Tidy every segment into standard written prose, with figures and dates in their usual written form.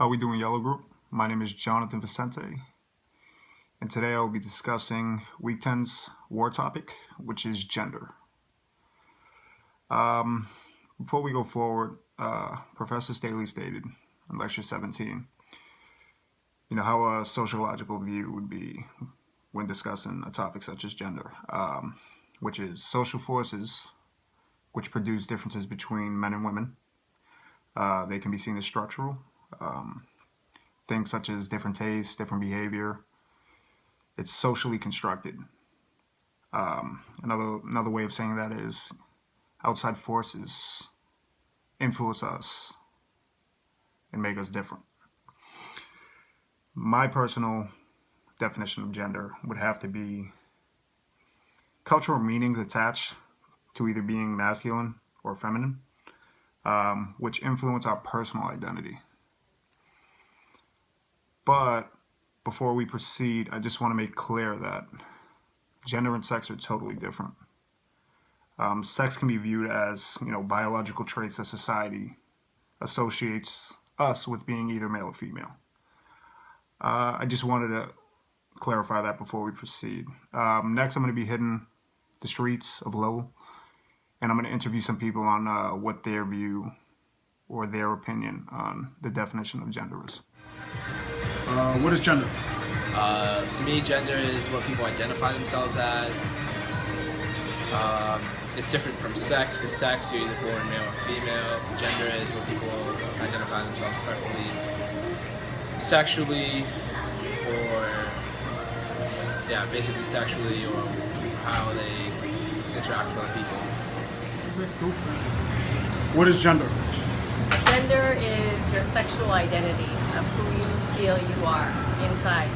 How we doing, Yellow Group? My name is Jonathan Vicente, and today I will be discussing Week 10's WaR topic, which is gender. Before we go forward, Professor Staley stated in Lecture 17, how a sociological view would be when discussing a topic such as gender, which is social forces which produce differences between men and women. They can be seen as structural. Things such as different tastes, different behavior. It's socially constructed. Another way of saying that is outside forces influence us and make us different. My personal definition of gender would have to be cultural meanings attached to either being masculine or feminine, which influence our personal identity. But before we proceed, I just want to make clear that gender and sex are totally different. Sex can be viewed as, biological traits that society associates us with being either male or female. I just wanted to clarify that before we proceed. Next, I'm going to be hitting the streets of Lowell, and I'm going to interview some people on what their view or their opinion on the definition of gender is. What is gender? To me, gender is what people identify themselves as. It's different from sex, because sex, you're either born male or female. Gender is what people identify themselves preferably sexually, or basically sexually, or how they interact with other people. Okay, cool. What is gender? Gender is your sexual identity of who you feel you are inside.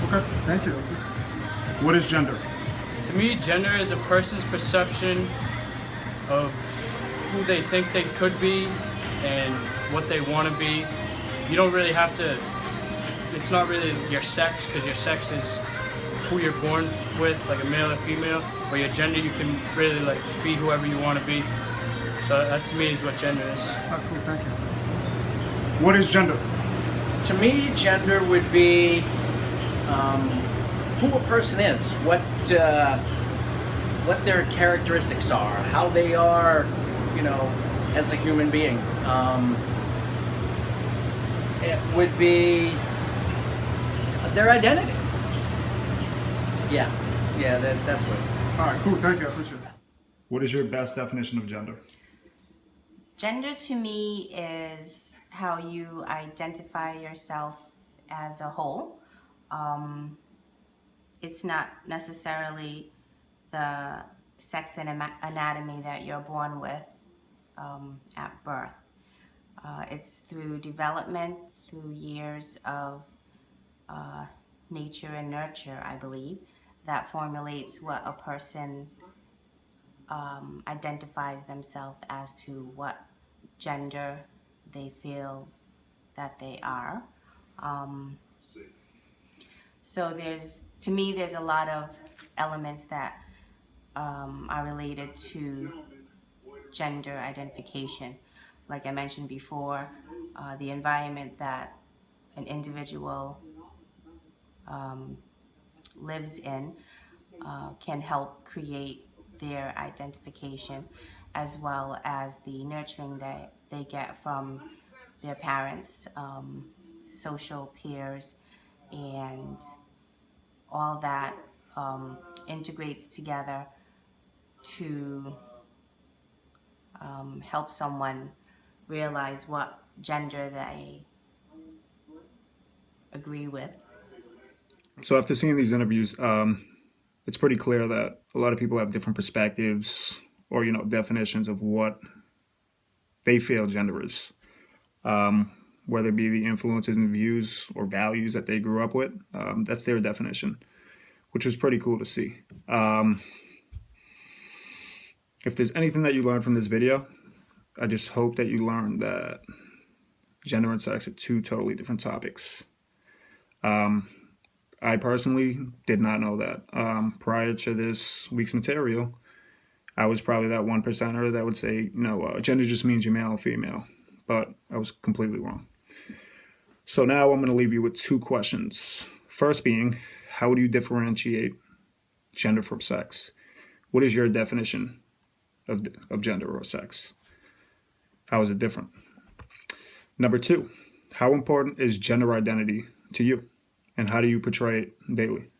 Okay, thank you. What is gender? To me, gender is a person's perception of who they think they could be and what they want to be. You don't really have to, it's not really your sex, because your sex is who you're born with, like a male or female, but your gender, you can really be whoever you want to be. So that to me is what gender is. Oh, cool, thank you. What is gender? To me, gender would be who a person is, what their characteristics are, how they are, as a human being. It would be their identity. That's what. All right, cool, thank you, I appreciate it. What is your best definition of gender? Gender to me is how you identify yourself as a whole. It's not necessarily the sex and anatomy that you're born with at birth. It's through development, through years of nature and nurture, I believe, that formulates what a person identifies themselves as to what gender they feel that they are. So to me, there's a lot of elements that are related to gender identification. Like I mentioned before, the environment that an individual lives in can help create their identification, as well as the nurturing that they get from their parents, social peers, and all that integrates together to help someone realize what gender they agree with. So after seeing these interviews, it's pretty clear that a lot of people have different perspectives or, definitions of what they feel gender is. Whether it be the influences and views or values that they grew up with, that's their definition, which was pretty cool to see. If there's anything that you learned from this video, I just hope that you learned that gender and sex are two totally different topics. I personally did not know that. Prior to this week's material, I was probably that 1%er that would say, no, gender just means you're male or female. But I was completely wrong. So now I'm going to leave you with two questions. First being, how do you differentiate gender from sex? What is your definition of gender or sex? How is it different? Number two, how important is gender identity to you? And how do you portray it daily?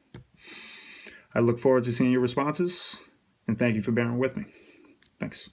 I look forward to seeing your responses, and thank you for bearing with me. Thanks.